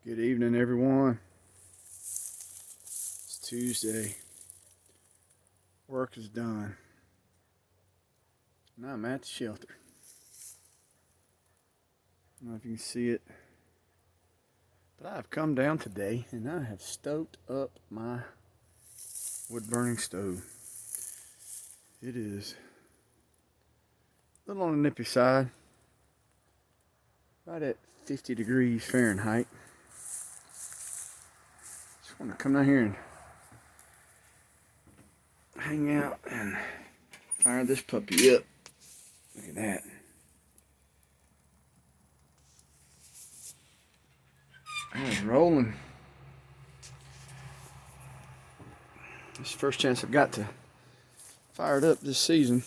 Good evening, everyone. It's Tuesday. Work is done. And I'm at the shelter. I don't know if you can see it, but I have come down today and I have stoked up my wood burning stove. It is a little on the nippy side, right at 50 degrees Fahrenheit. Just want to come down here and hang out and fire this puppy up. Look at that. It's rolling. This is the first chance I've got to fire it up this season.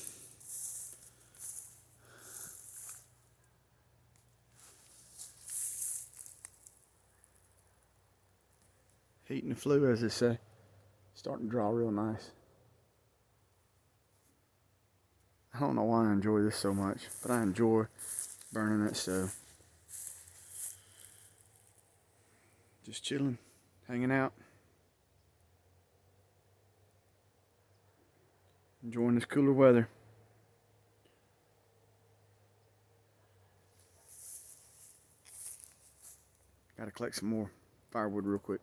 Heating the flue, as they say. Starting to draw real nice. I don't know why I enjoy this so much, but I enjoy burning that stove. Just chilling, hanging out, enjoying this cooler weather. Gotta collect some more firewood real quick.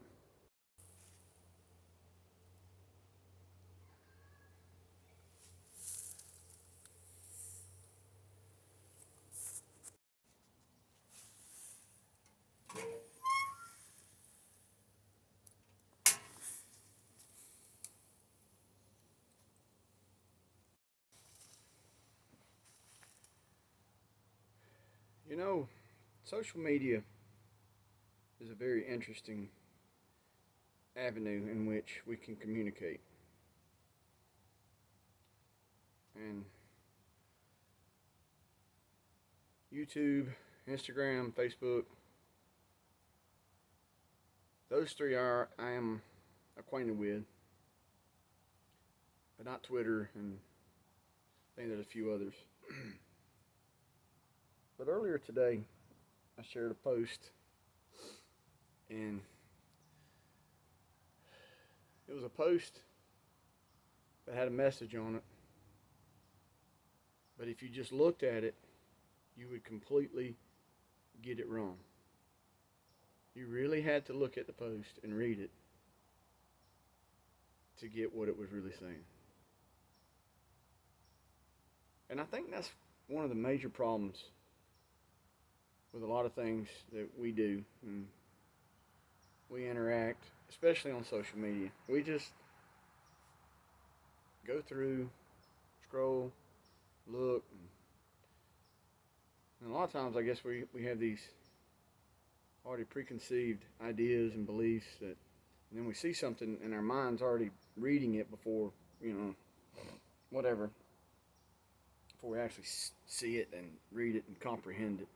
You know, social media is a very interesting avenue in which we can communicate. And YouTube, Instagram, Facebook, those three I am acquainted with, but not Twitter, and I think there's a few others. But earlier today, I shared a post, and it was a post that had a message on it. But if you just looked at it, you would completely get it wrong. You really had to look at the post and read it to get what it was really saying. And I think that's one of the major problems with a lot of things that we do and we interact, especially on social media. We just go through, scroll, look, and a lot of times I guess we have these already preconceived ideas and beliefs that, and then we see something and our mind's already reading it before, whatever, before we actually see it and read it and comprehend it.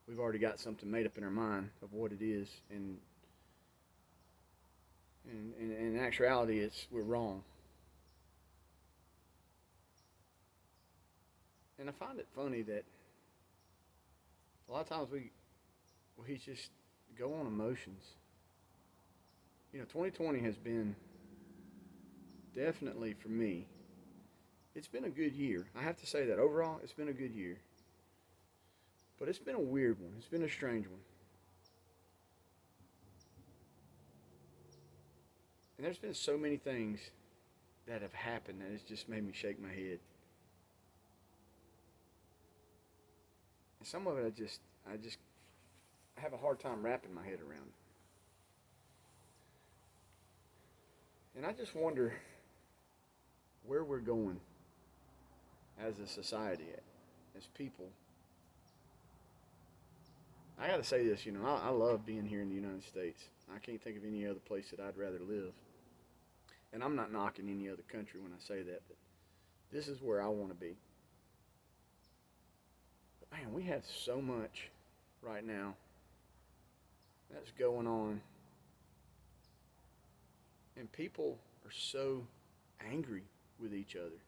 We've already got something made up in our mind of what it is, and in actuality, we're wrong. And I find it funny that a lot of times we just go on emotions. 2020 has been definitely for me. It's been a good year. I have to say that overall, it's been a good year. But it's been a weird one. It's been a strange one. And there's been so many things that have happened that it's just made me shake my head. And some of it I just have a hard time wrapping my head around. And I just wonder where we're going as a society, as people. I got to say this, I love being here in the United States. I can't think of any other place that I'd rather live. And I'm not knocking any other country when I say that, but this is where I want to be. But man, we have so much right now that's going on. And people are so angry with each other.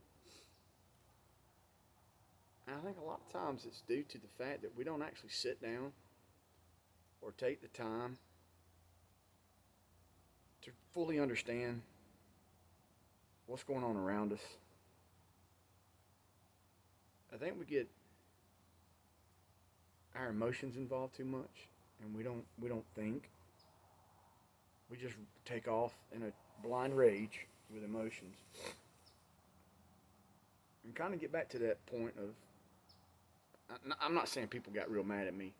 And I think a lot of times it's due to the fact that we don't actually sit down or take the time to fully understand what's going on around us. I think we get our emotions involved too much, and we don't think. We just take off in a blind rage with emotions, and kind of get back to that point of. I'm not saying people got real mad at me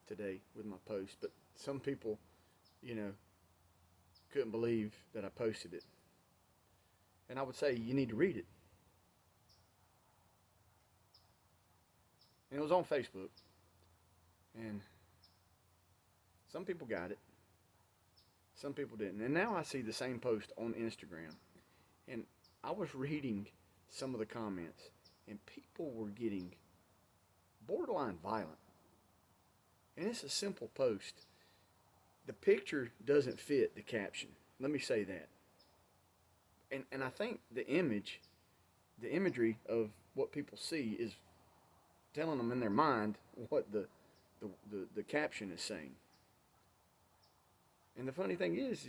today with my post, but some people, you know, couldn't believe that I posted it. And I would say you need to read it. And it was on Facebook. And some people got it. Some people didn't. And now I see the same post on Instagram. And I was reading some of the comments. And people were getting borderline violent. And it's a simple post. The picture doesn't fit the caption. Let me say that. And I think the imagery of what people see is telling them in their mind what the caption is saying. And the funny thing is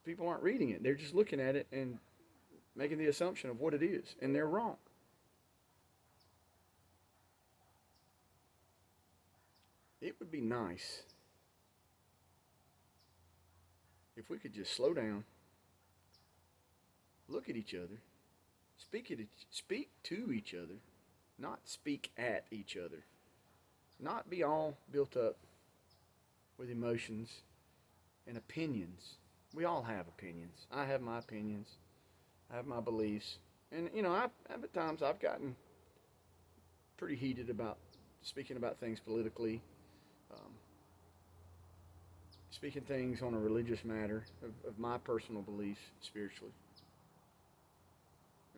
people aren't reading it. They're just looking at it and making the assumption of what it is. And they're wrong. It would be nice if we could just slow down, look at each other, speak to each other, not speak at each other, not be all built up with emotions and opinions. We all have opinions. I have my opinions. I have my beliefs. And, you know, at times I've gotten pretty heated about speaking about things politically, speaking things on a religious matter of my personal beliefs spiritually.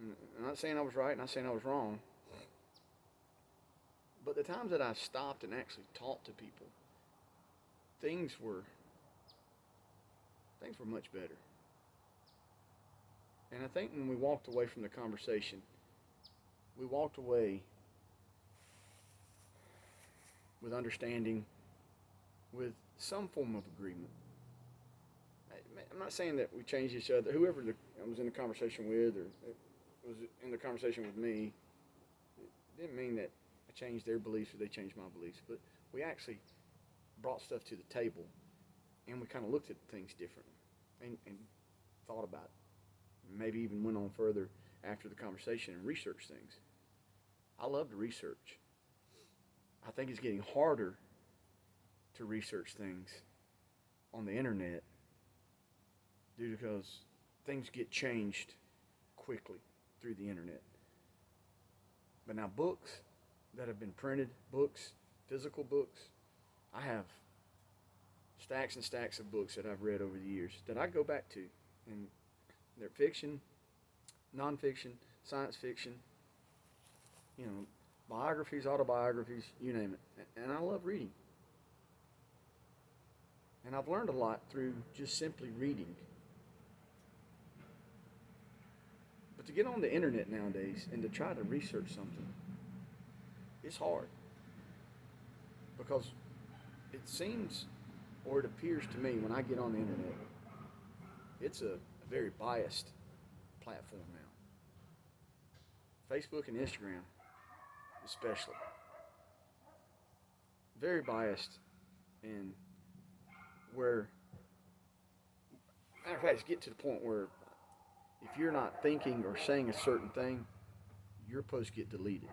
And I'm not saying I was right, not saying I was wrong. But the times that I stopped and actually talked to people, things were much better. And I think when we walked away from the conversation, we walked away with understanding, with some form of agreement. I'm not saying that we changed each other. Whoever I was in the conversation with, or was in the conversation with me, it didn't mean that I changed their beliefs or they changed my beliefs. But we actually brought stuff to the table, and we kind of looked at things differently and thought about it. Maybe even went on further after the conversation and researched things. I love to research. I think it's getting harder to research things on the internet due because things get changed quickly through the internet. But now books that have been printed, books, physical books, I have stacks and stacks of books that I've read over the years that I go back to. And they're fiction, nonfiction, science fiction, you know, biographies, autobiographies, you name it. And I love reading. And I've learned a lot through just simply reading. But to get on the internet nowadays and to try to research something, it's hard. Because it seems, or it appears to me when I get on the internet, it's a very biased platform now. Facebook and Instagram especially. Very biased, and where, matter of fact, it's get to the point where if you're not thinking or saying a certain thing, your posts get deleted.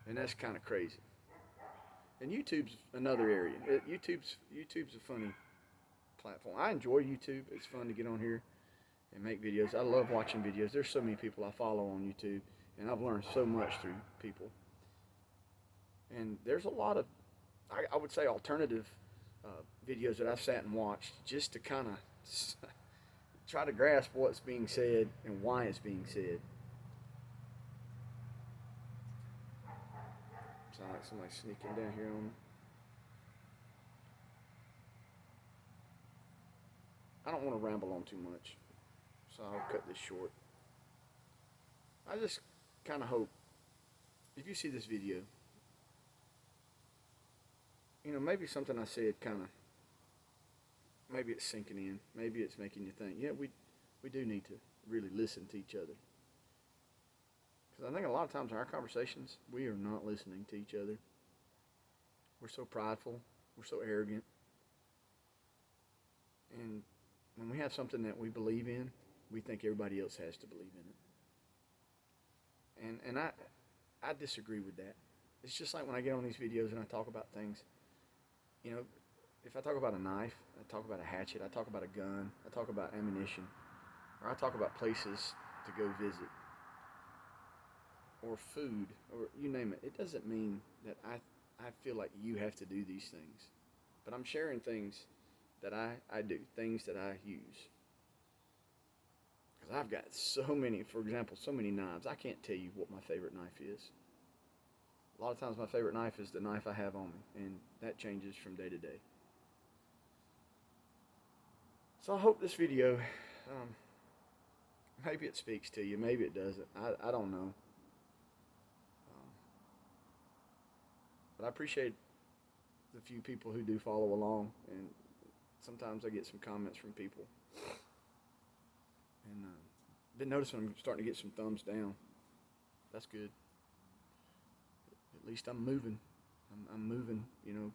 And that's kind of crazy. And YouTube's another area. YouTube's a funny platform. I enjoy YouTube. It's fun to get on here and make videos. I love watching videos. There's so many people I follow on YouTube, and I've learned so much through people. And there's a lot of, I would say, alternative videos that I've sat and watched just to kind of try to grasp what's being said and why it's being said. Sound like somebody sneaking down here on me. I don't want to ramble on too much, so I'll cut this short. I just kind of hope, if you see this video, you know, maybe something I said kind of maybe it's sinking in. Maybe it's making you think, yeah, we do need to really listen to each other. Because I think a lot of times in our conversations, we are not listening to each other. We're so prideful. We're so arrogant. And when we have something that we believe in, we think everybody else has to believe in it. And I disagree with that. It's just like when I get on these videos and I talk about things, you know, if I talk about a knife, I talk about a hatchet, I talk about a gun, I talk about ammunition, or I talk about places to go visit, or food, or you name it. It doesn't mean that I feel like you have to do these things. But I'm sharing things that I do, things that I use. Because I've got so many, for example, so many knives. I can't tell you what my favorite knife is. A lot of times my favorite knife is the knife I have on me, and that changes from day to day. So I hope this video, maybe it speaks to you, maybe it doesn't. I don't know. But I appreciate the few people who do follow along, and sometimes I get some comments from people. And been noticing I'm starting to get some thumbs down. That's good. At least I'm moving. I'm moving, you know.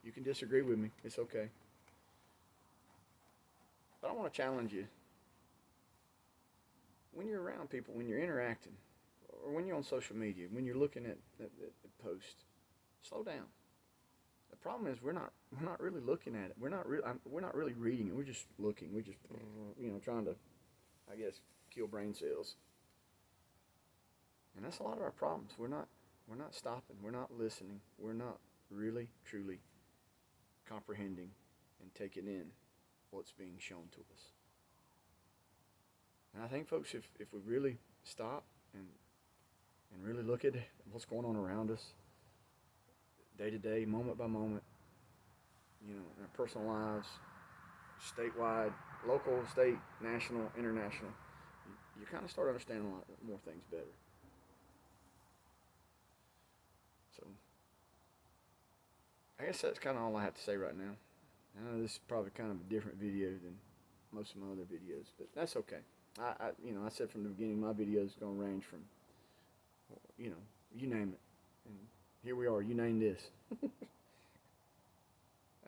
You can disagree with me. It's okay. But I want to challenge you. When you're around people, when you're interacting, or when you're on social media, when you're looking at posts, slow down. The problem is we're not really looking at it. We're not really reading it. We're just looking. We're just trying to, I guess, kill brain cells. And that's a lot of our problems. We're not stopping. We're not listening. We're not really truly comprehending and taking in what's being shown to us. And I think, folks, if we really stop and really look at what's going on around us, day to day, moment by moment, you know, in our personal lives, statewide, local, state, national, international, you kind of start understanding a lot more things better. So, I guess that's kind of all I have to say right now. I know this is probably kind of a different video than most of my other videos, but that's okay. I said from the beginning, my videos are going to range from, you name it. And here we are, you name this.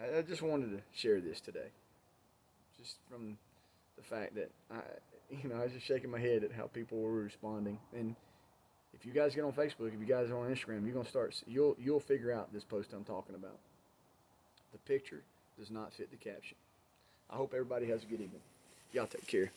I just wanted to share this today. Just from the fact that I was just shaking my head at how people were responding. And if you guys get on Facebook, if you guys are on Instagram, you're gonna you'll figure out this post I'm talking about. The picture does not fit the caption. I hope everybody has a good evening. Y'all take care.